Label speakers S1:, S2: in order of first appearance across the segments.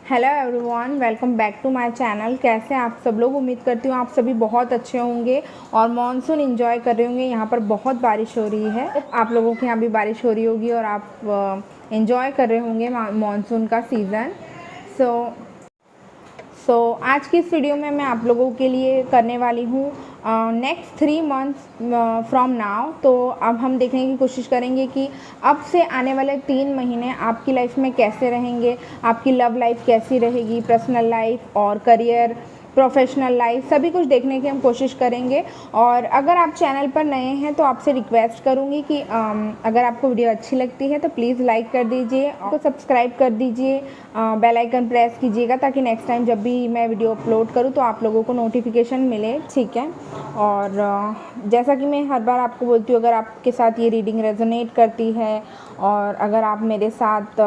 S1: Hello everyone, welcome back to my channel. कैसे हैं आप सब लोग? उम्मीद करती हूँ आप सभी बहुत अच्छे होंगे और मॉनसून एंजॉय कर रहे होंगे। यहाँ पर बहुत बारिश हो रही है, आप लोगों के यहाँ भी बारिश हो रही होगी और आप एंजॉय कर रहे होंगे मॉनसून का सीज़न। सो आज की इस वीडियो में मैं आप लोगों के लिए करने वाली हूँ नेक्स्ट 3 मंथ्स फ्रॉम नाउ। तो अब हम देखने की कोशिश करेंगे कि अब से आने वाले 3 महीने आपकी लाइफ में कैसे रहेंगे, आपकी लव लाइफ कैसी रहेगी, पर्सनल लाइफ और करियर, प्रोफेशनल लाइफ, सभी कुछ देखने की हम कोशिश करेंगे। और अगर आप चैनल पर नए हैं तो आपसे रिक्वेस्ट करूँगी कि अगर आपको वीडियो अच्छी लगती है तो प्लीज़ लाइक कर दीजिए, आपको सब्सक्राइब कर दीजिए, बेल आइकन प्रेस कीजिएगा ताकि नेक्स्ट टाइम जब भी मैं वीडियो अपलोड करूँ तो आप लोगों को नोटिफिकेशन मिले, ठीक है। और जैसा कि मैं हर बार आपको बोलती हूँ, अगर आपके साथ ये रीडिंग रेजोनेट करती है और अगर आप मेरे साथ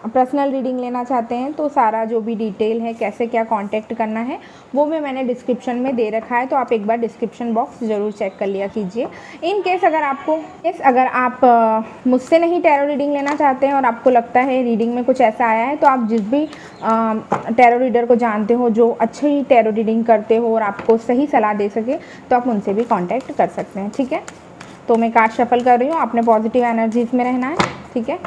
S1: पर्सनल रीडिंग लेना चाहते हैं तो सारा जो भी डिटेल है, कैसे क्या कांटेक्ट करना है, वो भी मैंने डिस्क्रिप्शन में दे रखा है। तो आप एक बार डिस्क्रिप्शन बॉक्स ज़रूर चेक कर लिया कीजिए। इन केस अगर आप मुझसे नहीं टैरो रीडिंग लेना चाहते हैं और आपको लगता है रीडिंग में कुछ ऐसा आया है, तो आप जिस भी टैरो रीडर को जानते हो जो अच्छी टैरो रीडिंग करते हो और आपको सही सलाह दे सके, तो आप उनसे भी कॉन्टैक्ट कर सकते हैं, ठीक है। तो मैं कार्ड शफल कर रही हूँ, आपने पॉजिटिव एनर्जीज़ में रहना है, ठीक है।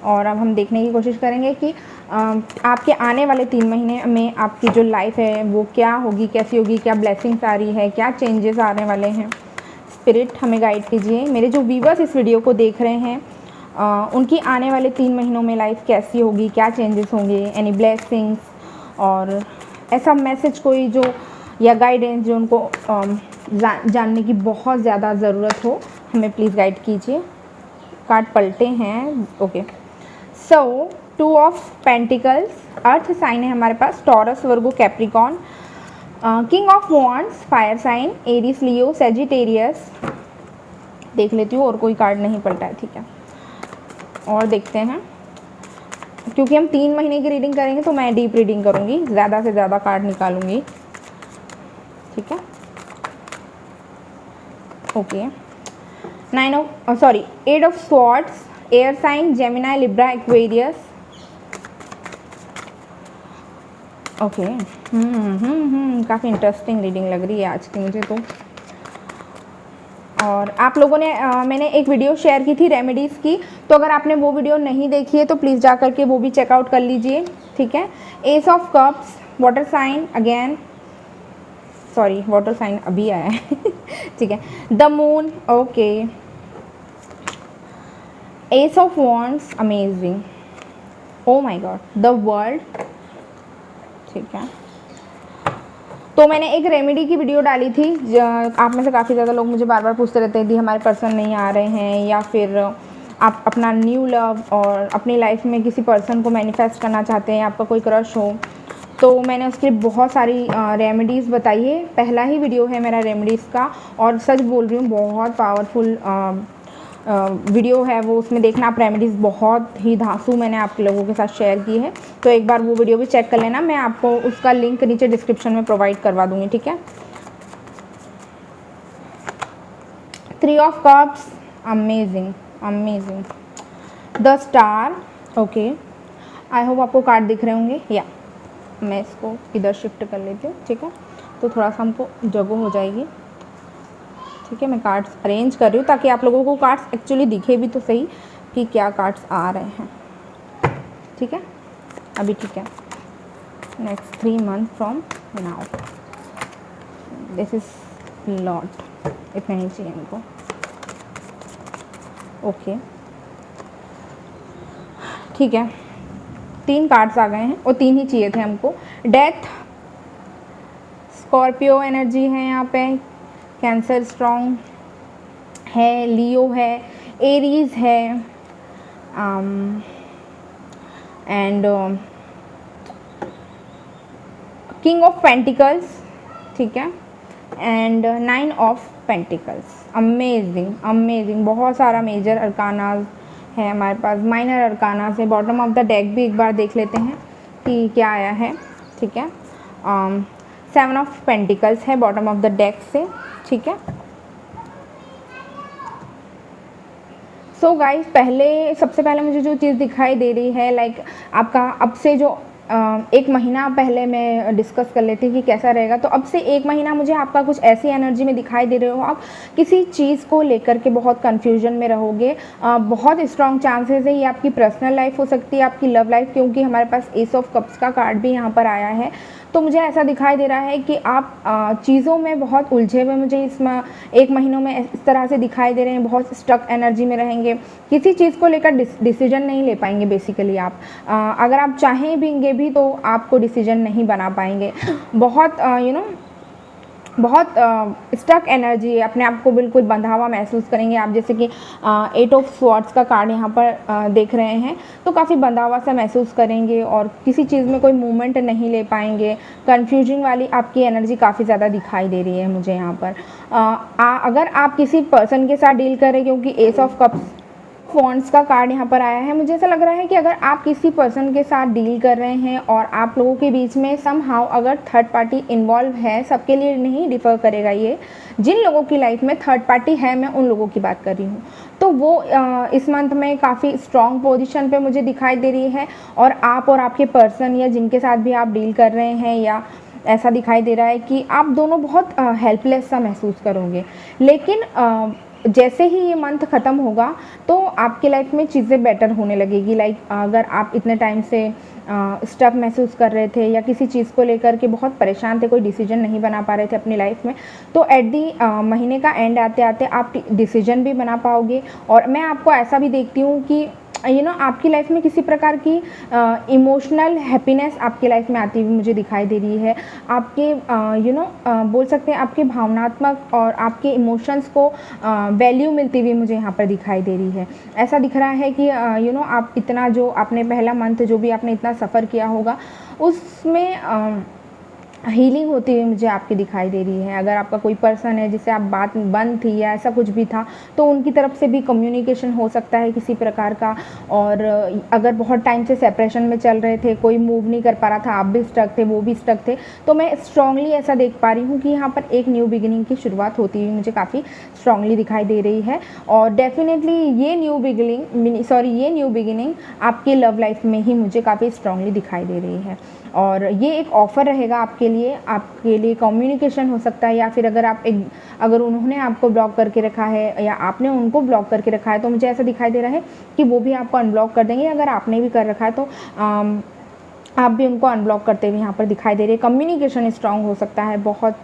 S1: और अब हम देखने की कोशिश करेंगे कि आपके आने वाले 3 महीने में आपकी जो लाइफ है वो क्या होगी, कैसी होगी, क्या ब्लेसिंग्स आ रही है, क्या चेंजेस आने वाले हैं। स्पिरिट हमें गाइड कीजिए। मेरे जो व्यूवर्स इस वीडियो को देख रहे हैं उनकी आने वाले 3 महीनों में लाइफ कैसी होगी, क्या चेंजेस होंगे, एनी ब्लेसिंग्स और ऐसा मैसेज कोई जो या गाइडेंस जो उनको जानने की बहुत ज़्यादा ज़रूरत हो, हमें प्लीज़ गाइड कीजिए। कार्ड पलटे हैं, okay. So 2 of pentacles, earth sign है हमारे पास, Taurus, Virgo, Capricorn. King of wands, fire sign, Aries, Leo, Sagittarius. देख लेती हूँ और कोई कार्ड नहीं पलटा है, ठीक है। और देखते हैं, क्योंकि हम 3 महीने की रीडिंग करेंगे तो मैं डीप रीडिंग करूँगी, ज़्यादा से ज़्यादा कार्ड निकालूंगी, ठीक है। Okay, 8 of swords, air sign, Gemini, Libra, Aquarius. Okay, काफ़ी इंटरेस्टिंग रीडिंग लग रही है आज की मुझे तो। और आप लोगों ने मैंने एक वीडियो शेयर की थी रेमेडीज़ की, तो अगर आपने वो वीडियो नहीं देखी है तो प्लीज़ जा करके वो भी चेकआउट कर लीजिए, ठीक है। Ace of cups, water sign again, water sign अभी आया है ठीक है। The moon, okay. Ace of wands, amazing, oh my God, the world, ठीक है। तो मैंने एक रेमेडी की वीडियो डाली थी, आप में से काफ़ी ज़्यादा लोग मुझे बार बार पूछते रहते हैं दी हमारे पर्सन नहीं आ रहे हैं, या फिर आप अपना न्यू लव और अपनी लाइफ में किसी पर्सन को मैनिफेस्ट करना चाहते हैं, आपका कोई क्रश हो। तो मैंने उसके लिए बहुत सारी रेमेडीज़ बताई है, पहला ही वीडियो है मेरा रेमेडीज़ का, और सच बोल रही हूँ बहुत पावरफुल वीडियो है वो, उसमें देखना आप, रेमेडीज़ बहुत ही धांसू मैंने आप लोगों के साथ शेयर की है, तो एक बार वो वीडियो भी चेक कर लेना, मैं आपको उसका लिंक नीचे डिस्क्रिप्शन में प्रोवाइड करवा दूँगी, ठीक है। 3 of cups, amazing amazing, the star, okay. I hope आपको कार्ड दिख रहे होंगे, या मैं इसको इधर शिफ्ट कर लेती हूँ, ठीक है, तो थोड़ा सा हमको जगह हो जाएगी, ठीक है। मैं कार्ड्स अरेंज कर रही हूँ ताकि आप लोगों को कार्ड्स एक्चुअली दिखे भी तो सही कि क्या कार्ड्स आ रहे हैं, ठीक है। अभी ठीक है। Next 3 month from now, this is lot, इतना ही चाहिए हमको, ओके, ठीक है। 3 कार्ड्स आ गए हैं और 3 ही चाहिए थे हमको। डेथ, स्कॉर्पियो एनर्जी है यहाँ पे, कैंसर स्ट्रॉन्ग है, लियो है, एरीज है, एंड किंग ऑफ पेंटिकल्स, ठीक है, and 9 of pentacles. Amazing amazing, बहुत सारा मेजर अरकानाज है हमारे पास, माइनर अरकानाज है। बॉटम ऑफ द डेक भी एक बार देख लेते हैं कि क्या आया है, ठीक है। 7 ऑफ पेंटिकल्स है बॉटम ऑफ द डेक से, ठीक है। सो गाइस, सबसे पहले मुझे जो चीज़ दिखाई दे रही है, लाइक आपका अब से जो 1 महीना पहले मैं डिस्कस कर लेती कि कैसा रहेगा। तो अब से 1 महीना मुझे आपका कुछ ऐसी एनर्जी में दिखाई दे रहे हो, आप किसी चीज़ को लेकर के बहुत कन्फ्यूजन में रहोगे। बहुत स्ट्रॉन्ग चांसेस है ये आपकी पर्सनल लाइफ हो सकती है, आपकी लव लाइफ, क्योंकि हमारे पास एस ऑफ कप्स का कार्ड भी यहाँ पर आया है। तो मुझे ऐसा दिखाई दे रहा है कि आप चीज़ों में बहुत उलझे हुए मुझे इस 1 महीनों में इस तरह से दिखाई दे रहे हैं, बहुत स्टक एनर्जी में रहेंगे, किसी चीज़ को लेकर डिसीजन नहीं ले पाएंगे। बेसिकली आप अगर आप चाहें भी तो आपको डिसीजन नहीं बना पाएंगे। बहुत बहुत स्टक एनर्जी, अपने आप को बिल्कुल बंधा हुआ महसूस करेंगे आप, जैसे कि 8 ऑफ स्वॉर्ड्स का कार्ड यहाँ पर देख रहे हैं। तो काफ़ी बंधा हुआ सा महसूस करेंगे और किसी चीज़ में कोई मूवमेंट नहीं ले पाएंगे। कन्फ्यूजिंग वाली आपकी एनर्जी काफ़ी ज़्यादा दिखाई दे रही है मुझे यहाँ पर। अगर आप किसी पर्सन के साथ डील करें, क्योंकि एस ऑफ कप्स फॉन्ट्स का कार्ड यहाँ पर आया है, मुझे ऐसा लग रहा है कि अगर आप किसी पर्सन के साथ डील कर रहे हैं और आप लोगों के बीच में समहाउ अगर थर्ड पार्टी इन्वॉल्व है, सबके लिए नहीं डिफ़र करेगा ये, जिन लोगों की लाइफ में थर्ड पार्टी है, मैं उन लोगों की बात कर रही हूँ, तो वो इस मंथ में काफ़ी स्ट्रॉन्ग पोजीशन पे मुझे दिखाई दे रही है। और आप और आपके पर्सन या जिनके साथ भी आप डील कर रहे हैं, या ऐसा दिखाई दे रहा है कि आप दोनों बहुत हेल्पलेस सा महसूस करोगे। लेकिन जैसे ही ये मंथ ख़त्म होगा तो आपके लाइफ में चीज़ें बेटर होने लगेगी। लाइक अगर आप इतने टाइम से स्टक महसूस कर रहे थे या किसी चीज़ को लेकर के बहुत परेशान थे, कोई डिसीजन नहीं बना पा रहे थे अपनी लाइफ में, तो एट दी महीने का एंड आते आते आप डिसीजन भी बना पाओगे। और मैं आपको ऐसा भी देखती हूँ कि आपकी लाइफ में किसी प्रकार की इमोशनल हैप्पीनेस आपकी लाइफ में आती हुई मुझे दिखाई दे रही है। आपके बोल सकते हैं आपके भावनात्मक और आपके इमोशंस को वैल्यू मिलती हुई मुझे यहाँ पर दिखाई दे रही है। ऐसा दिख रहा है कि आप इतना जो आपने पहला मंथ जो भी आपने इतना सफ़र किया होगा, उसमें हीलिंग होती हुई मुझे आपकी दिखाई दे रही है। अगर आपका कोई पर्सन है जिससे आप बात बंद थी या ऐसा कुछ भी था, तो उनकी तरफ से भी कम्युनिकेशन हो सकता है किसी प्रकार का। और अगर बहुत टाइम से सेपरेशन में चल रहे थे, कोई मूव नहीं कर पा रहा था, आप भी स्टक थे, वो भी स्टक थे, तो मैं स्ट्रांगली ऐसा देख पा रही हूँ कि यहाँ पर एक न्यू बिगिनिंग की शुरुआत होती हुई मुझे काफ़ी स्ट्रांगली दिखाई दे रही है। और डेफिनेटली ये न्यू बिगिनिंग आपकी लव लाइफ में ही मुझे काफ़ी स्ट्रांगली दिखाई दे रही है। और ये एक ऑफ़र रहेगा आपके लिए कम्युनिकेशन हो सकता है, या फिर अगर उन्होंने आपको ब्लॉक करके रखा है या आपने उनको ब्लॉक करके रखा है, तो मुझे ऐसा दिखाई दे रहा है कि वो भी आपको अनब्लॉक कर देंगे। अगर आपने भी कर रखा है तो आप भी उनको अनब्लॉक करते हुए यहाँ पर दिखाई दे रहे हैं। कम्युनिकेशन स्ट्रांग हो सकता है, बहुत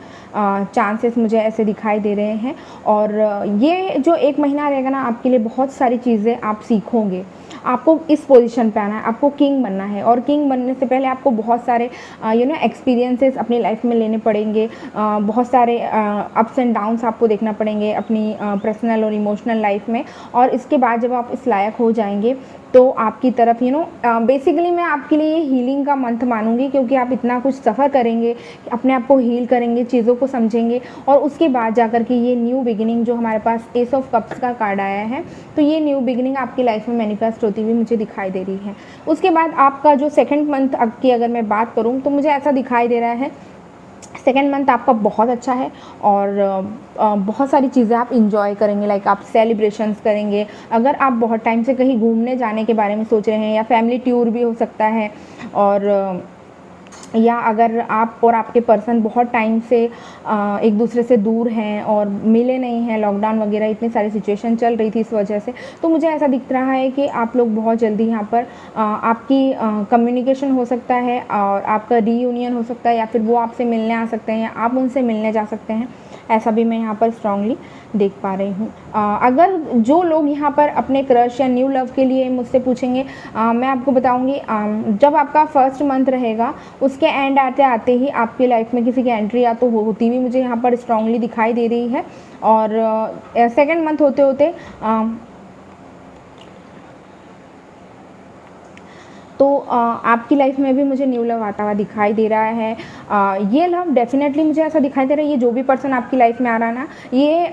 S1: चांसेस मुझे ऐसे दिखाई दे रहे हैं। और ये जो 1 महीना रहेगा ना, आपके लिए बहुत सारी चीज़ें आप सीखोगे। आपको इस पोजीशन पे आना है, आपको किंग बनना है, और किंग बनने से पहले आपको बहुत सारे एक्सपीरियंसेस अपनी लाइफ में लेने पड़ेंगे। बहुत सारे अप्स एंड डाउन्स आपको देखना पड़ेंगे अपनी पर्सनल और इमोशनल लाइफ में। और इसके बाद जब आप इस लायक हो जाएंगे तो आपकी तरफ बेसिकली मैं आपके लिए ये हीलिंग का मंथ मानूंगी, क्योंकि आप इतना कुछ सफ़र करेंगे, अपने आप को हील करेंगे, चीज़ों को समझेंगे, और उसके बाद जाकर के ये न्यू बिगिनिंग जो हमारे पास एस ऑफ कप्स का कार्ड आया है, तो ये न्यू बिगिनिंग आपकी लाइफ में मैनिफेस्ट होती हुई मुझे दिखाई दे रही है। उसके बाद आपका जो सेकेंड मंथ की अगर मैं बात करूँ, तो मुझे ऐसा दिखाई दे रहा है सेकेंड मंथ आपका बहुत अच्छा है, और बहुत सारी चीज़ें आप इंजॉय करेंगे। लाइक आप सेलिब्रेशंस करेंगे। अगर आप बहुत टाइम से कहीं घूमने जाने के बारे में सोच रहे हैं, या फैमिली टूर भी हो सकता है, और या अगर आप और आपके पर्सन बहुत टाइम से एक दूसरे से दूर हैं और मिले नहीं हैं, लॉकडाउन वगैरह इतनी सारी सिचुएशन चल रही थी इस वजह से, तो मुझे ऐसा दिख रहा है कि आप लोग बहुत जल्दी यहाँ पर आपकी कम्युनिकेशन हो सकता है, और आपका रीयूनियन हो सकता है, या फिर वो आपसे मिलने आ सकते हैं या आप उनसे मिलने जा सकते हैं। ऐसा भी मैं यहाँ पर स्ट्रांगली देख पा रही हूँ। अगर जो लोग यहाँ पर अपने क्रश या न्यू लव के लिए मुझसे पूछेंगे, मैं आपको बताऊँगी, जब आपका फर्स्ट मंथ रहेगा उसके एंड आते आते ही आपकी लाइफ में किसी की एंट्री या तो होती हुई मुझे यहाँ पर स्ट्रांगली दिखाई दे रही है। और सेकेंड मंथ होते होते तो आपकी लाइफ में भी मुझे न्यू लव आता हुआ दिखाई दे रहा है। ये लव डेफिनेटली मुझे ऐसा दिखाई दे रहा है, ये जो भी पर्सन आपकी लाइफ में आ रहा है ना, ये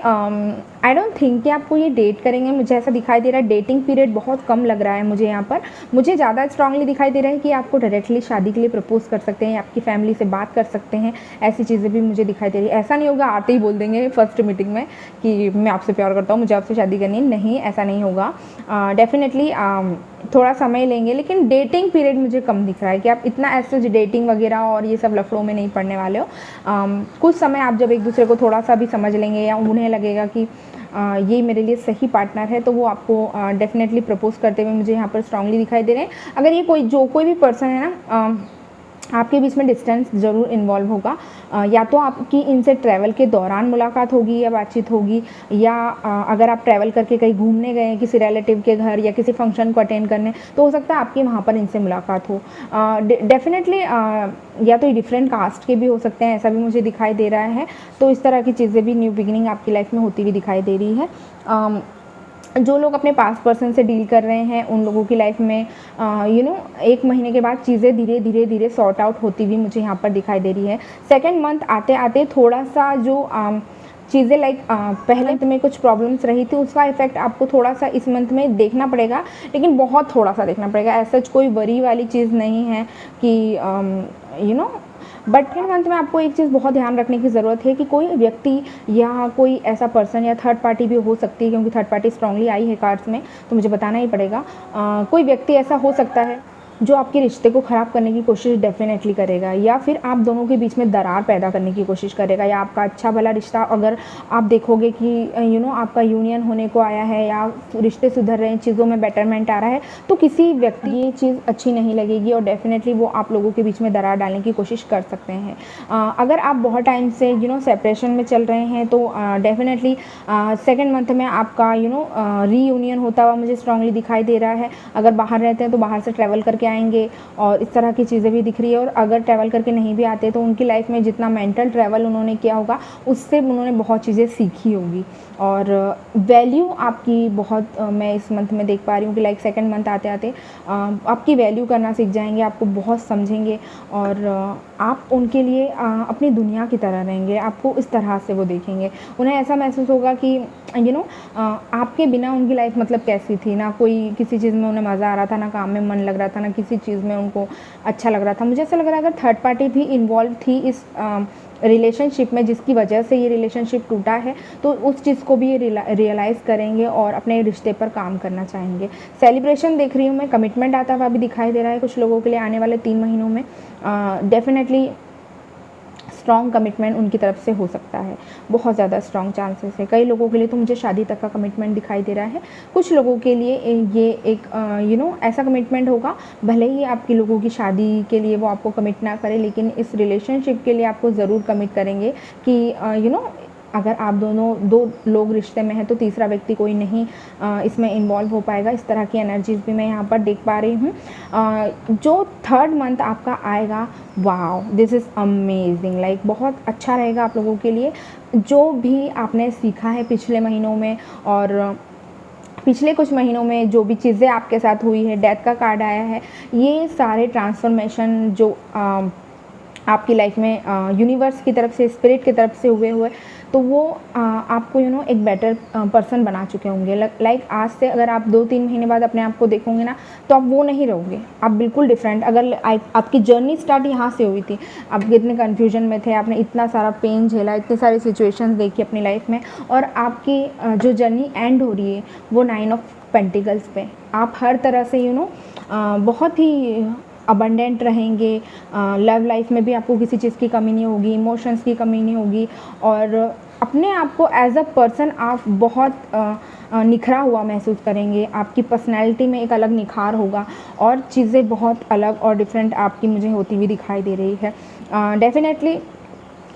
S1: आई डोंट थिंक कि आपको ये डेट करेंगे। मुझे ऐसा दिखाई दे रहा है डेटिंग पीरियड बहुत कम लग रहा है मुझे यहाँ पर। मुझे ज़्यादा स्ट्रांगली दिखाई दे रहा है कि आपको डायरेक्टली शादी के लिए प्रपोज कर सकते हैं, आपकी फैमिली से बात कर सकते हैं, ऐसी चीज़ें भी मुझे दिखाई दे रही है। ऐसा नहीं होगा आते ही बोल देंगे फर्स्ट मीटिंग में कि मैं आपसे प्यार करता हूँ, मुझे आपसे शादी करनी है, नहीं, ऐसा नहीं होगा। डेफिनेटली थोड़ा समय लेंगे, लेकिन डेटिंग पीरियड मुझे कम दिख रहा है कि आप इतना ऐसे डेटिंग वगैरह और ये सब लफड़ों में नहीं पड़ने वाले हो। कुछ समय आप जब एक दूसरे को थोड़ा सा भी समझ लेंगे या उन्हें लगेगा कि ये मेरे लिए सही पार्टनर है, तो वो आपको डेफिनेटली प्रपोज करते हुए मुझे यहाँ पर स्ट्रांगली दिखाई दे रहे हैं। अगर ये कोई भी पर्सन है ना, आपके बीच में डिस्टेंस ज़रूर इन्वॉल्व होगा। या तो आपकी इनसे ट्रैवल के दौरान मुलाकात होगी या बातचीत होगी, या अगर आप ट्रैवल करके कहीं घूमने गए किसी रिलेटिव के घर या किसी फंक्शन को अटेंड करने, तो हो सकता है आपकी वहाँ पर इनसे मुलाकात हो। डेफिनेटली या तो ये डिफरेंट कास्ट के भी हो सकते हैं, ऐसा भी मुझे दिखाई दे रहा है। तो इस तरह की चीज़ें भी न्यू बिगिनिंग आपकी लाइफ में होती हुई दिखाई दे रही है। जो लोग अपने पास्ट पर्सन से डील कर रहे हैं, उन लोगों की लाइफ में 1 महीने के बाद चीज़ें धीरे धीरे सॉर्ट आउट होती हुई मुझे यहाँ पर दिखाई दे रही है। सेकेंड मंथ आते आते थोड़ा सा जो चीज़ें लाइक पहले मंथ में कुछ प्रॉब्लम्स रही थी, उसका इफेक्ट आपको थोड़ा सा इस मंथ में देखना पड़ेगा, लेकिन बहुत थोड़ा सा देखना पड़ेगा। ऐसा कोई वरी वाली चीज़ नहीं है कि बट सेकेंड मंथ में आपको एक चीज़ बहुत ध्यान रखने की ज़रूरत है कि कोई व्यक्ति या कोई ऐसा पर्सन या थर्ड पार्टी भी हो सकती है, क्योंकि थर्ड पार्टी स्ट्रांगली आई है कार्ड्स में, तो मुझे बताना ही पड़ेगा। कोई व्यक्ति ऐसा हो सकता है जो आपके रिश्ते को ख़राब करने की कोशिश डेफिनेटली करेगा, या फिर आप दोनों के बीच में दरार पैदा करने की कोशिश करेगा, या आपका अच्छा भला रिश्ता अगर आप देखोगे कि आपका यूनियन होने को आया है या रिश्ते सुधर रहे हैं, चीज़ों में बेटरमेंट आ रहा है, तो किसी व्यक्ति ये चीज़ अच्छी नहीं लगेगी और डेफिनेटली वो आप लोगों के बीच में दरार डालने की कोशिश कर सकते हैं। अगर आप बहुत टाइम से सेपरेशन में चल रहे हैं, तो डेफिनेटली सेकेंड मंथ में आपका रीयूनियन होता हुआ मुझे स्ट्रांगली दिखाई दे रहा है। अगर बाहर रहते हैं तो बाहर से ट्रैवल करके आएंगे और इस तरह की चीज़ें भी दिख रही है। और अगर ट्रैवल करके नहीं भी आते तो उनकी लाइफ में जितना मेंटल ट्रैवल उन्होंने किया होगा, उससे उन्होंने बहुत चीज़ें सीखी होगी और वैल्यू आपकी बहुत मैं इस मंथ में देख पा रही हूँ कि लाइक सेकंड मंथ आते आते आपकी वैल्यू करना सीख जाएंगे, आपको बहुत समझेंगे और आप उनके लिए अपनी दुनिया की तरह रहेंगे, आपको इस तरह से वो देखेंगे। उन्हें ऐसा महसूस होगा कि आपके बिना उनकी लाइफ मतलब कैसी थी, ना कोई किसी चीज़ में उन्हें मज़ा आ रहा था, ना काम में मन लग रहा था, ना किसी चीज़ में उनको अच्छा लग रहा था। मुझे ऐसा लग रहा है अगर थर्ड पार्टी भी इन्वॉल्व थी इस रिलेशनशिप में, जिसकी वजह से ये रिलेशनशिप टूटा है, तो उस चीज़ को भी ये रियलाइज़ करेंगे और अपने रिश्ते पर काम करना चाहेंगे। सेलिब्रेशन देख रही हूँ मैं, कमिटमेंट आता हुआ भी दिखाई दे रहा है कुछ लोगों के लिए आने वाले 3 महीनों में। डेफिनेटली स्ट्रॉन्ग कमिटमेंट उनकी तरफ से हो सकता है, बहुत ज़्यादा स्ट्रॉन्ग चांसेस है। कई लोगों के लिए तो मुझे शादी तक का कमिटमेंट दिखाई दे रहा है। कुछ लोगों के लिए ये एक ऐसा कमिटमेंट होगा, भले ही आपकी लोगों की शादी के लिए वो आपको कमिट ना करे, लेकिन इस रिलेशनशिप के लिए आपको ज़रूर कमिट करेंगे कि अगर आप दो लोग रिश्ते में हैं तो तीसरा व्यक्ति कोई नहीं इसमें इन्वॉल्व हो पाएगा। इस तरह की एनर्जीज भी मैं यहाँ पर देख पा रही हूँ। जो थर्ड मंथ आपका आएगा, wow, this is amazing, like बहुत अच्छा रहेगा आप लोगों के लिए। जो भी आपने सीखा है पिछले महीनों में और पिछले कुछ महीनों में जो भी चीज़ें आपके साथ हुई है, डेथ का कार्ड आया है, ये सारे ट्रांसफॉर्मेशन जो आपकी लाइफ में यूनिवर्स की तरफ से, स्पिरिट की तरफ से हुए तो वो आपको एक बेटर पर्सन बना चुके होंगे। लाइक आज से अगर आप 2-3 महीने बाद अपने आप को देखोगे ना, तो आप वो नहीं रहोगे, आप बिल्कुल डिफरेंट। अगर आपकी जर्नी स्टार्ट यहाँ से हुई थी, आप कितने कन्फ्यूजन में थे, आपने इतना सारा पेन झेला, इतनी सारी सिचुएशंस देखी अपनी लाइफ में, और आपकी जो जर्नी एंड हो रही है वो 9 ऑफ पेंटिकल्स पे। आप हर तरह से बहुत ही अबंडेंट रहेंगे। लव लाइफ में भी आपको किसी चीज़ की कमी नहीं होगी, इमोशंस की कमी नहीं होगी, और अपने आप को एज अ पर्सन आप बहुत निखरा हुआ महसूस करेंगे। आपकी पर्सनैलिटी में एक अलग निखार होगा और चीज़ें बहुत अलग और डिफरेंट आपकी मुझे होती हुई दिखाई दे रही है। डेफिनेटली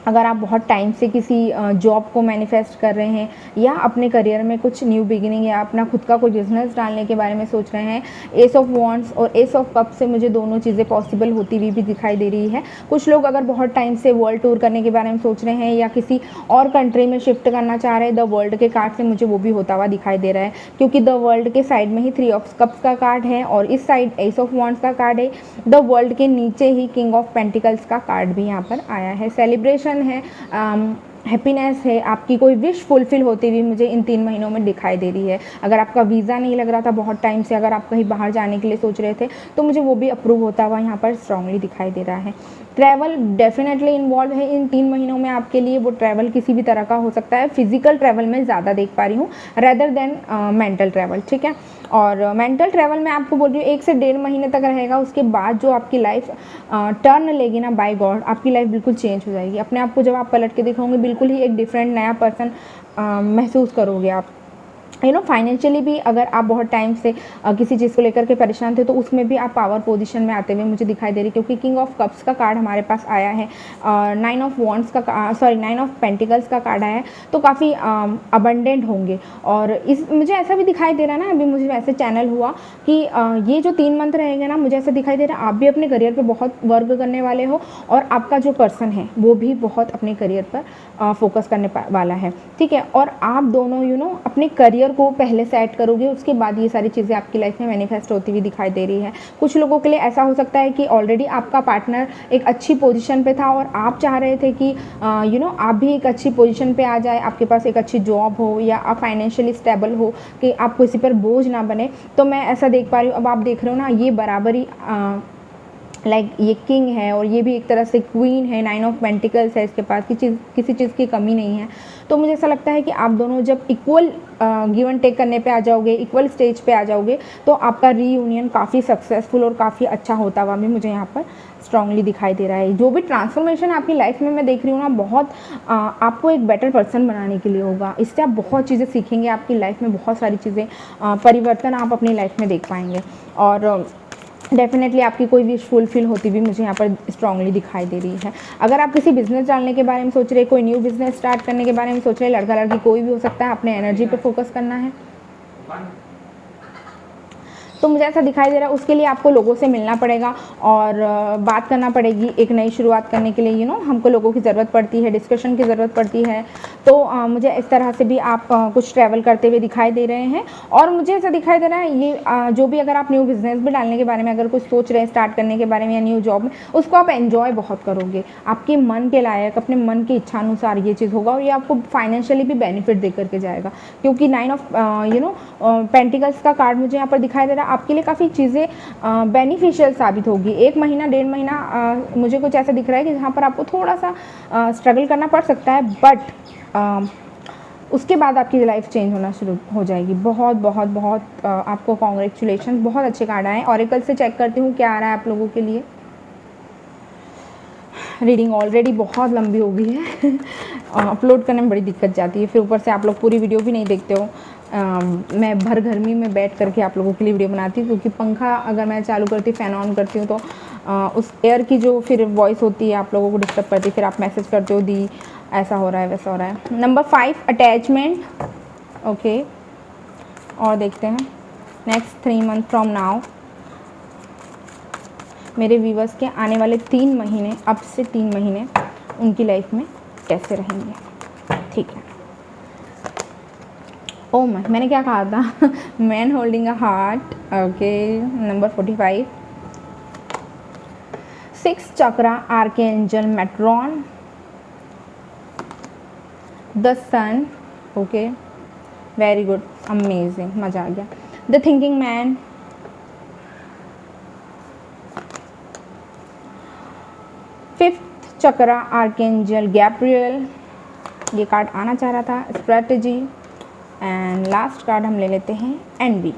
S1: अगर आप बहुत टाइम से किसी जॉब को मैनिफेस्ट कर रहे हैं या अपने करियर में कुछ न्यू बिगिनिंग या अपना खुद का कोई बिजनेस डालने के बारे में सोच रहे हैं, एस ऑफ वॉन्ड्स और एस ऑफ कप से मुझे दोनों चीज़ें पॉसिबल होती हुई भी दिखाई दे रही है। कुछ लोग अगर बहुत टाइम से वर्ल्ड टूर करने के बारे में सोच रहे हैं या किसी और कंट्री में शिफ्ट करना चाह रहे हैं, द वर्ल्ड के कार्ड से मुझे वो भी होता हुआ दिखाई दे रहा है, क्योंकि द वर्ल्ड के साइड में ही 3 ऑफ कप्स का कार्ड है और इस साइड एस ऑफ वॉन्ड्स का कार्ड है। द वर्ल्ड के नीचे ही किंग ऑफ पेंटिकल्स का कार्ड भी यहाँ पर आया है। सेलिब्रेशन है, हैप्पीनेस है, आपकी कोई विश फुलफिल होती हुई मुझे इन 3 महीनों में दिखाई दे रही है। अगर आपका वीज़ा नहीं लग रहा था बहुत टाइम से, अगर आप कहीं बाहर जाने के लिए सोच रहे थे, तो मुझे वो भी अप्रूव होता हुआ यहाँ पर स्ट्रांगली दिखाई दे रहा है। ट्रैवल डेफिनेटली इन्वॉल्व है इन 3 महीनों में आपके लिए। वो ट्रैवल किसी भी तरह का हो सकता है, फिजिकल ट्रैवल में ज़्यादा देख पा रही हूँ रेदर देन मेंटल ट्रैवल, ठीक है। और मेंटल ट्रैवल में आपको बोल रही हूँ 1 से 1.5 महीने तक रहेगा। उसके बाद जो आपकी लाइफ टर्न लेगी ना, बाय गॉड आपकी लाइफ बिल्कुल चेंज हो जाएगी। अपने आप को जब आप पलट के देखोगे बिल्कुल ही एक डिफरेंट नया पर्सन महसूस करोगे आप। फाइनेंशियली भी अगर आप बहुत टाइम से किसी चीज़ को लेकर के परेशान थे, तो उसमें भी आप पावर पोजीशन में आते हुए मुझे दिखाई दे रही, क्योंकि किंग ऑफ कप्स का कार्ड हमारे पास आया है, 9 ऑफ वॉन्ड्स का 9 ऑफ पेंटिकल्स का कार्ड आया है, तो काफ़ी अबंडेंट होंगे। और मुझे ऐसा भी दिखाई दे रहा है ना, अभी मुझे वैसे चैनल हुआ कि ये जो 3 मंथ रहेंगे ना, मुझे ऐसा दिखाई दे रहा है आप भी अपने करियर पर बहुत वर्क करने वाले हो और आपका जो पर्सन है वो भी बहुत अपने करियर पर फोकस करने वाला है, ठीक है। और आप दोनों अपने करियर को पहले सेट करोगे, उसके बाद ये सारी चीज़ें आपकी लाइफ में मैनिफेस्ट होती हुई दिखाई दे रही है। कुछ लोगों के लिए ऐसा हो सकता है कि ऑलरेडी आपका पार्टनर एक अच्छी पोजीशन पे था और आप चाह रहे थे कि आप भी एक अच्छी पोजीशन पे आ जाए, आपके पास एक अच्छी जॉब हो या आप फाइनेंशियली स्टेबल हो कि आप किसी पर बोझ ना बने। तो मैं ऐसा देख पा रही हूँ, अब आप देख रहे हो ना, ये बराबरी ये किंग है और ये भी एक तरह से क्वीन है, 9 ऑफ पेंटिकल्स है इसके पास, किसी चीज़ की कमी नहीं है। तो मुझे ऐसा लगता है कि आप दोनों जब इक्वल गिव एंड टेक करने पे आ जाओगे, इक्वल स्टेज पे आ जाओगे, तो आपका रीयूनियन काफ़ी सक्सेसफुल और काफ़ी अच्छा होता हुआ भी मुझे यहाँ पर स्ट्रांगली दिखाई दे रहा है। जो भी ट्रांसफॉर्मेशन आपकी लाइफ में मैं देख रही हूँ ना, बहुत आपको एक बेटर पर्सन बनाने के लिए होगा। इससे आप बहुत चीज़ें सीखेंगे, आपकी लाइफ में बहुत सारी चीज़ें परिवर्तन आप अपनी लाइफ में देख पाएंगे और डेफिनेटली आपकी कोई विश फुलफिल होती भी मुझे यहाँ पर स्ट्रांगली दिखाई दे रही है। अगर आप किसी बिजनेस डालने के बारे में सोच रहे, कोई न्यू बिजनेस स्टार्ट करने के बारे में सोच रहे, लड़का लड़की कोई भी हो सकता है, अपने एनर्जी पे फोकस करना है, तो मुझे ऐसा दिखाई दे रहा है उसके लिए आपको लोगों से मिलना पड़ेगा और बात करना पड़ेगी एक नई शुरुआत करने के लिए। हमको लोगों की ज़रूरत पड़ती है, डिस्कशन की ज़रूरत पड़ती है। तो मुझे इस तरह से भी आप कुछ ट्रैवल करते हुए दिखाई दे रहे हैं। और मुझे ऐसा दिखाई दे रहा है ये जो भी अगर आप न्यू बिज़नेस भी डालने के बारे में अगर कुछ सोच रहे हैं स्टार्ट करने के बारे में या न्यू जॉब में, उसको आप एन्जॉय बहुत करोगे, आपके मन के लायक, अपने मन की इच्छा अनुसार ये चीज़ होगा और ये आपको फाइनेंशियली भी बेनिफिट दे करके जाएगा, क्योंकि 9 ऑफ पेंटिकल्स का कार्ड मुझे यहाँ पर दिखाई दे रहा है। आपके लिए काफ़ी चीज़ें बेनिफिशियल साबित होगी। 1 महीना 1.5 महीना मुझे कुछ ऐसा दिख रहा है कि जहाँ पर आपको थोड़ा सा स्ट्रगल करना पड़ सकता है, बट उसके बाद आपकी लाइफ चेंज होना शुरू हो जाएगी। बहुत बहुत बहुत आपको कॉन्ग्रेचुलेशन, बहुत अच्छे कार्ड आए। ऑरेकल से चेक करती हूँ क्या आ रहा है आप लोगों के लिए। रीडिंग ऑलरेडी बहुत लंबी हो गई है अपलोड करने में बड़ी दिक्कत जाती है, फिर ऊपर से आप लोग पूरी वीडियो भी नहीं देखते हो। मैं भर गर्मी में बैठ करके आप लोगों के लिए वीडियो बनाती हूँ, क्योंकि पंखा अगर मैं चालू करती हूँ, फ़ैन ऑन करती हूँ, तो उस एयर की जो फिर वॉइस होती है आप लोगों को डिस्टर्ब करती है। फिर आप मैसेज करते हो दी ऐसा हो रहा है वैसा हो रहा है। Number 5 attachment, okay. और देखते हैं नेक्स्ट 3 मंथ फ्रॉम नाउ मेरे व्यूवर्स के आने वाले 3 महीने, अब से 3 महीने उनकी लाइफ में कैसे रहेंगे, ठीक है। ओ मैंने क्या कहा था man holding a heart, okay. Number 45 6 chakra archangel Metatron, the sun, okay, very good, amazing, मज़ा आ गया। The thinking man, fifth chakra archangel Gabriel, ये कार्ड आना चाह रहा था, स्ट्रेटजी। एंड लास्ट कार्ड हम ले लेते हैं envy.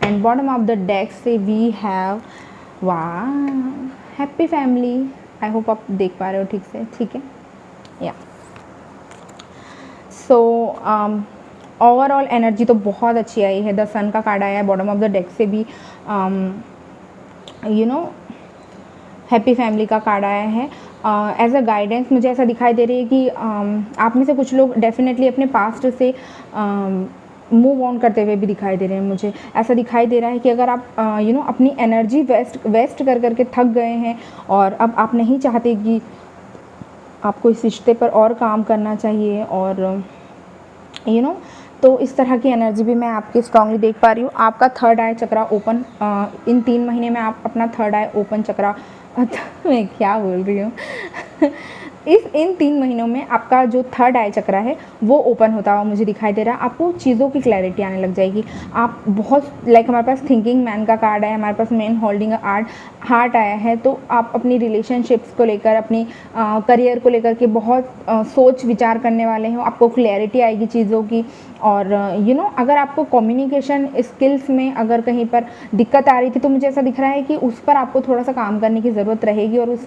S1: And bottom of the deck से we have happy family. I hope आप देख पा रहे हो ठीक से, ठीक है, या। सो ओवरऑल एनर्जी तो बहुत अच्छी आई है। द सन का कार्ड आया है, बॉटम ऑफ द डेक से भी हैप्पी फैमिली का कार्ड आया है। एज अ गाइडेंस मुझे ऐसा दिखाई दे रही है कि आप में से कुछ लोग डेफिनेटली अपने पास्ट से मूव ऑन करते हुए भी दिखाई दे रहे हैं। मुझे ऐसा दिखाई दे रहा है कि अगर आप अपनी एनर्जी वेस्ट कर करके थक गए हैं और अब आप नहीं चाहते कि आपको इस रिश्ते पर और काम करना चाहिए, और तो इस तरह की एनर्जी भी मैं आपकी स्ट्रांगली देख पा रही हूँ। आपका थर्ड आई चक्रा ओपन, इन 3 महीने में आप अपना थर्ड आई ओपन चक्रा मैं क्या बोल रही हूँ इन 3 महीनों में आपका जो थर्ड आई चक्रा है वो ओपन होता हुआ मुझे दिखाई दे रहा है। आपको चीज़ों की क्लैरिटी आने लग जाएगी। आप बहुत हमारे पास थिंकिंग मैन का कार्ड है, हमारे पास मैन होल्डिंग हार्ट आया है। तो आप अपनी रिलेशनशिप्स को लेकर, अपनी करियर को लेकर के बहुत सोच विचार करने वाले हो। आपको क्लैरिटी आएगी चीज़ों की। और अगर आपको कम्युनिकेशन स्किल्स में अगर कहीं पर दिक्कत आ रही थी तो मुझे ऐसा दिख रहा है कि उस पर आपको थोड़ा सा काम करने की ज़रूरत रहेगी, और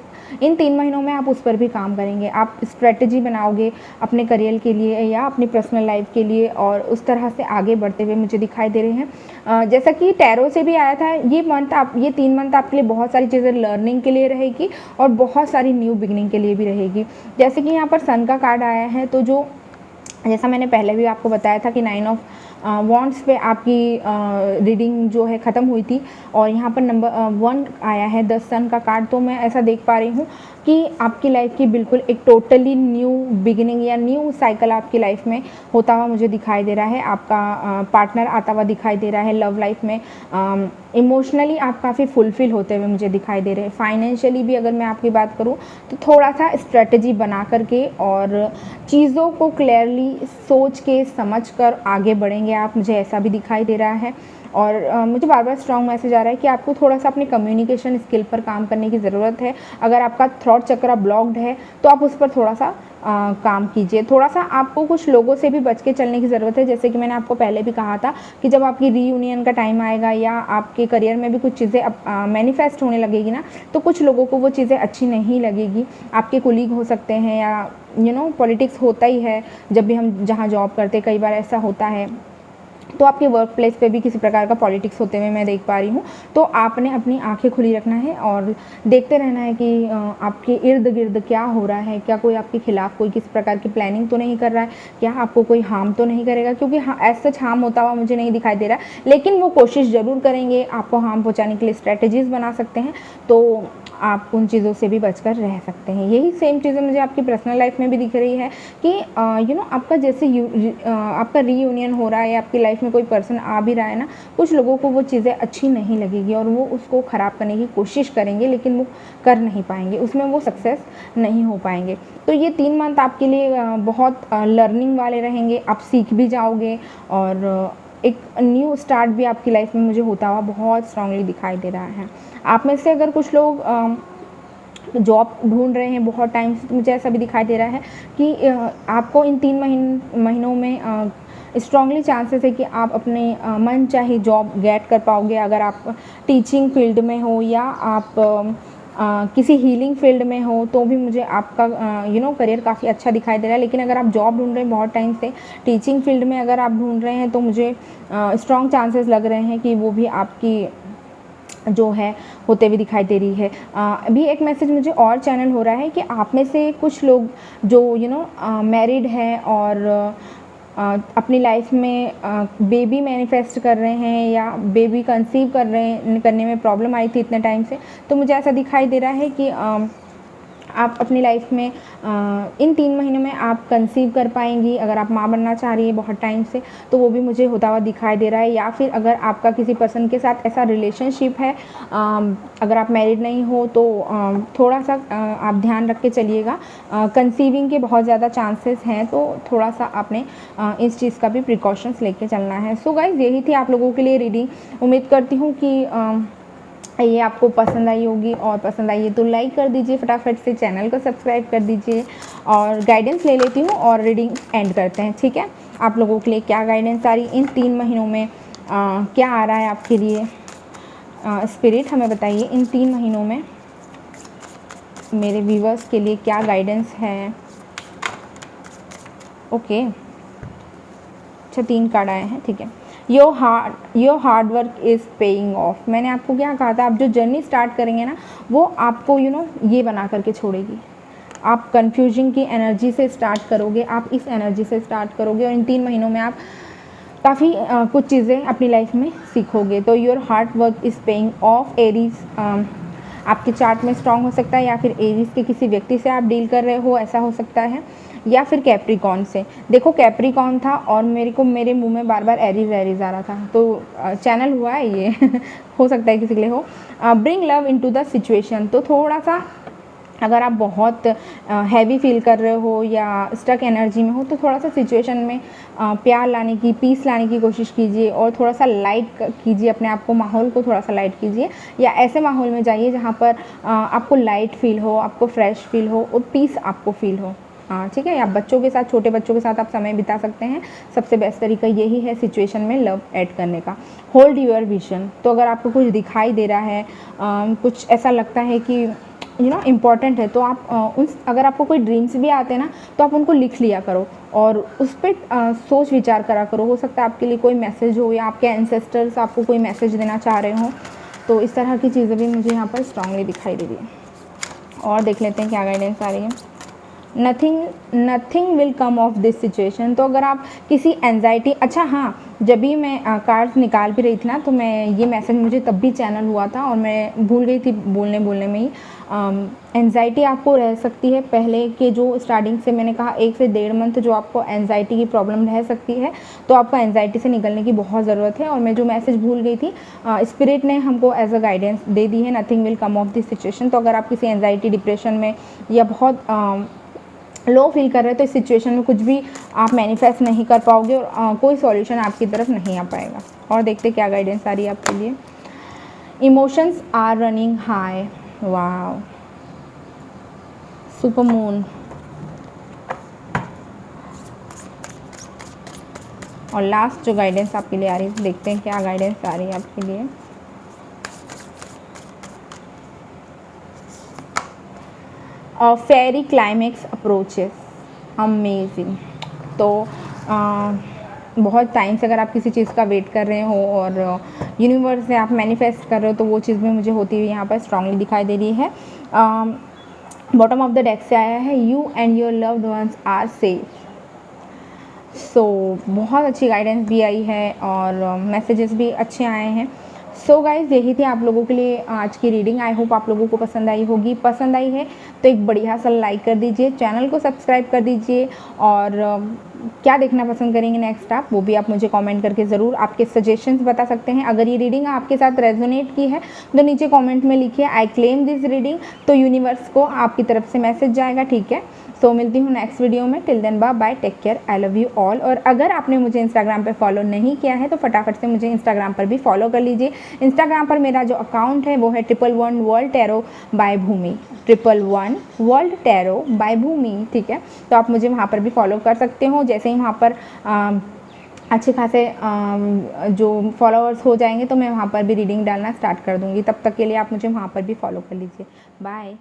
S1: इन 3 महीनों में आप उस पर भी काम करेंगे। आप स्ट्रेटजी बनाओगे अपने करियर के लिए या अपनी पर्सनल लाइफ के लिए, और उस तरह से आगे बढ़ते हुए मुझे दिखाई दे रहे हैं। जैसा कि टैरो से भी आया था, ये 3 मंथ आपके लिए बहुत सारी चीज़ें लर्निंग के लिए रहेगी और बहुत सारी न्यू बिगनिंग के लिए भी रहेगी। जैसे कि यहाँ पर सन का कार्ड आया है, तो जैसा मैंने पहले भी आपको बताया था कि 9 ऑफ वॉन्ड्स पे आपकी रीडिंग जो है ख़त्म हुई थी, और यहाँ पर नंबर 1 आया है 10 सन का कार्ड। तो मैं ऐसा देख पा रही हूँ कि आपकी लाइफ की बिल्कुल एक टोटली न्यू बिगिनिंग या न्यू साइकिल आपकी लाइफ में होता हुआ मुझे दिखाई दे रहा है। आपका पार्टनर आता हुआ दिखाई दे रहा है लव लाइफ में। इमोशनली आप काफ़ी फुलफिल होते हुए मुझे दिखाई दे रहे हैं। फाइनेंशियली भी अगर मैं आपकी बात करूँ तो थोड़ा सा स्ट्रेटजी बना करके और चीज़ों को क्लियरली सोच के समझ कर आगे बढ़ेंगे आप, मुझे ऐसा भी दिखाई दे रहा है। और मुझे बार बार स्ट्रॉन्ग मैसेज आ रहा है कि आपको थोड़ा सा अपनी कम्युनिकेशन स्किल पर काम करने की ज़रूरत है। अगर आपका थ्रॉट चक्र ब्लॉक्ड है तो आप उस पर थोड़ा सा काम कीजिए। थोड़ा सा आपको कुछ लोगों से भी बच के चलने की ज़रूरत है। जैसे कि मैंने आपको पहले भी कहा था कि जब आपकी रीयूनियन का टाइम आएगा या आपके करियर में भी कुछ चीज़ें मैनिफेस्ट होने लगेगी ना, तो कुछ लोगों को वो चीज़ें अच्छी नहीं लगेगी। आपके कोलीग हो सकते हैं या पॉलिटिक्स होता ही है। जब भी हम जहाँ जॉब करते कई बार ऐसा होता है, तो आपके वर्क प्लेस पे भी किसी प्रकार का पॉलिटिक्स होते हुए मैं देख पा रही हूँ। तो आपने अपनी आंखें खुली रखना है और देखते रहना है कि आपके इर्द गिर्द क्या हो रहा है। क्या कोई आपके खिलाफ कोई किसी प्रकार की प्लानिंग तो नहीं कर रहा है, क्या आपको कोई हार्म तो नहीं करेगा, क्योंकि एज सच हार्म होता हुआ मुझे नहीं दिखाई दे रहा है, लेकिन वो कोशिश ज़रूर करेंगे आपको हार्म पहुँचाने के लिए। स्ट्रैटेजीज़ बना सकते हैं, तो आप उन चीज़ों से भी बचकर रह सकते हैं। यही सेम चीज़ें मुझे आपकी पर्सनल लाइफ में भी दिख रही है कि आपका जैसे आपका रीयूनियन हो रहा है, आपकी लाइफ में कोई पर्सन आ भी रहा है ना, कुछ लोगों को वो चीज़ें अच्छी नहीं लगेगी और वो उसको ख़राब करने की कोशिश करेंगे, लेकिन वो कर नहीं पाएंगे, उसमें वो सक्सेस नहीं हो पाएंगे। तो ये 3 मंथ आपके लिए बहुत लर्निंग वाले रहेंगे। आप सीख भी जाओगे और एक न्यू स्टार्ट भी आपकी लाइफ में मुझे होता हुआ बहुत स्ट्रांगली दिखाई दे रहा है। आप में से अगर कुछ लोग जॉब ढूंढ रहे हैं बहुत टाइम से, तो मुझे ऐसा भी दिखाई दे रहा है कि आपको इन 3 महीनों में स्ट्रांगली चांसेस है कि आप अपने मन चाहे जॉब गेट कर पाओगे। अगर आप टीचिंग फील्ड में हो या आप किसी हीलिंग फील्ड में हो तो भी मुझे आपका करियर काफ़ी अच्छा दिखाई दे रहा है। लेकिन अगर आप जॉब ढूंढ रहे हैं बहुत टाइम से, टीचिंग फील्ड में अगर आप ढूंढ रहे हैं, तो मुझे स्ट्रॉन्ग चांसेस लग रहे हैं कि वो भी आपकी जो है होते हुए दिखाई दे रही है। अभी एक मैसेज मुझे और चैनल हो रहा है कि आप में से कुछ लोग जो मैरिड हैं और अपनी लाइफ में बेबी मैनिफेस्ट कर रहे हैं या बेबी कंसीव करने में प्रॉब्लम आई थी इतने टाइम से, तो मुझे ऐसा दिखाई दे रहा है कि आप अपनी लाइफ में इन 3 महीनों में आप कंसीव कर पाएंगी। अगर आप माँ बनना चाह रही है बहुत टाइम से, तो वो भी मुझे होता हुआ दिखाई दे रहा है। या फिर अगर आपका किसी पर्सन के साथ ऐसा रिलेशनशिप है, अगर आप मैरिड नहीं हो तो थोड़ा सा आप ध्यान रख के चलिएगा। कंसीविंग के बहुत ज़्यादा चांसेस हैं, तो थोड़ा सा आपने इस चीज़ का भी प्रिकॉशंस लेके चलना है। सो गाइज, यही थी आप लोगों के लिए रीडिंग। उम्मीद करती हूँ कि ये आपको पसंद आई होगी, और पसंद आई है तो लाइक कर दीजिए, फटाफट से चैनल को सब्सक्राइब कर दीजिए। और गाइडेंस ले लेती हूँ और रीडिंग एंड करते हैं, ठीक है। आप लोगों के लिए क्या गाइडेंस आ रही इन 3 महीनों में, क्या आ रहा है आपके लिए। स्पिरिट हमें बताइए इन 3 महीनों में मेरे व्यूवर्स के लिए क्या गाइडेंस है। ओके, अच्छा 3 कार्ड आए हैं, ठीक है। Your hard work is paying off. मैंने आपको क्या कहा था, आप जो जर्नी स्टार्ट करेंगे ना, वो आपको ये बना करके छोड़ेगी। आप कन्फ्यूजन की एनर्जी से स्टार्ट करोगे, आप इस एनर्जी से स्टार्ट करोगे और इन 3 महीनों में आप काफ़ी कुछ चीज़ें अपनी लाइफ में सीखोगे। तो your hard work is paying off. Aries आपके चार्ट में स्ट्रांग हो सकता है, या फिर एरीज के किसी व्यक्ति से आप डील कर रहे हो, ऐसा हो सकता है, या फिर कैप्रिकॉर्न से। देखो कैप्रिकॉर्न था और मेरे मुंह में बार बार एरीज एरीज आ रहा था, तो चैनल हुआ है ये हो सकता है किसी के लिए हो। Bring love into the situation, तो थोड़ा सा अगर आप बहुत हैवी फील कर रहे हो या स्टक एनर्जी में हो तो थोड़ा सा सिचुएशन में प्यार लाने की, पीस लाने की कोशिश कीजिए और थोड़ा सा लाइट कीजिए अपने आप को, माहौल को थोड़ा सा लाइट कीजिए, या ऐसे माहौल में जाइए जहाँ पर आपको लाइट फील हो, आपको फ्रेश फील हो और पीस आपको फील हो। ठीक है, या बच्चों के साथ, छोटे बच्चों के साथ आप समय बिता सकते हैं। सबसे बेस्ट तरीका यही है सिचुएशन में लव ऐड करने का। होल्ड योर विजन, तो अगर आपको कुछ दिखाई दे रहा है, कुछ ऐसा लगता है कि इम्पॉर्टेंट है, तो आप अगर आपको कोई ड्रीम्स भी आते हैं ना, तो आप उनको लिख लिया करो और उस पर सोच विचार करा करो। हो सकता है आपके लिए कोई मैसेज हो या आपके एंसेस्टर्स आपको कोई मैसेज देना चाह रहे हो। तो इस तरह की चीज़ें भी मुझे यहाँ पर स्ट्रांगली दिखाई दे रही है। और देख लेते हैं क्या गाइडेंस आ रही है। Nothing will come of this situation, तो अगर आप किसी एनजाइटी, अच्छा हाँ, जब भी मैं कार्ड्स निकाल भी रही थी ना, तो मैं ये मैसेज मुझे तब भी चैनल हुआ था और मैं भूल गई थी बोलने में ही। एनजाइटी आपको रह सकती है पहले के, जो स्टार्टिंग से मैंने कहा 1 से 1.5 मंथ जो आपको एनजाइटी की प्रॉब्लम रह सकती है, तो आपको एनजाइटी से निकलने की बहुत ज़रूरत है। और मैं जो मैसेज भूल गई थी, स्पिरिट ने हमको एज अ गाइडेंस दे दी है, nothing will come of this situation. तो अगर आप किसी एनजाइटी, डिप्रेशन में या बहुत लो फील कर रहे हैं तो इस सिचुएशन में कुछ भी आप मैनिफेस्ट नहीं कर पाओगे और कोई सॉल्यूशन आपकी तरफ नहीं आ पाएगा। और देखते क्या गाइडेंस आ रही है आपके लिए। Emotions are running high, wow, super moon, और लास्ट जो गाइडेंस आपके लिए आ रही है, देखते हैं क्या गाइडेंस आ रही है आपके लिए। फेरी क्लाइमेक्स अप्रोचेस, अमेजिंग। तो बहुत टाइम से अगर आप किसी चीज़ का वेट कर रहे हो और यूनिवर्स से आप मैनिफेस्ट कर रहे हो, तो वो चीज़ भी मुझे होती हुई यहाँ पर स्ट्रांगली दिखाई दे रही है। बॉटम ऑफ द डेक से आया है, you and your loved ones are safe. So बहुत अच्छी गाइडेंस भी आई है और मैसेजेस भी अच्छे आए हैं। सो गाइज़, यही थी आप लोगों के लिए आज की रीडिंग। आई होप आप लोगों को पसंद आई होगी। पसंद आई है तो एक बढ़िया सा लाइक कर दीजिए, चैनल को सब्सक्राइब कर दीजिए, और क्या देखना पसंद करेंगे नेक्स्ट आप, वो भी आप मुझे कमेंट करके ज़रूर आपके सजेशंस बता सकते हैं। अगर ये रीडिंग आपके साथ रेजोनेट की है तो नीचे कमेंट में लिखिए आई क्लेम दिस रीडिंग, तो यूनिवर्स को आपकी तरफ से मैसेज जाएगा। ठीक है, सो मिलती हूँ नेक्स्ट वीडियो में। Till then bye, take care, I love you all. और अगर आपने मुझे इंस्टाग्राम पे फॉलो नहीं किया है तो फटाफट से मुझे इंस्टाग्राम पर भी फॉलो कर लीजिए। इंस्टाग्राम पर मेरा जो अकाउंट है वो है 111 वर्ल्ड टैरो बाय भूमि, 111 वर्ल्ड टैरो बाय भूमि। ठीक है, तो आप मुझे वहाँ पर भी फॉलो कर सकते हो। जैसे ही वहाँ पर अच्छे खासे जो फॉलोअर्स हो जाएंगे तो मैं वहाँ पर भी रीडिंग डालना स्टार्ट कर दूँगी। तब तक के लिए आप मुझे वहाँ पर भी फॉलो कर लीजिए। बाय।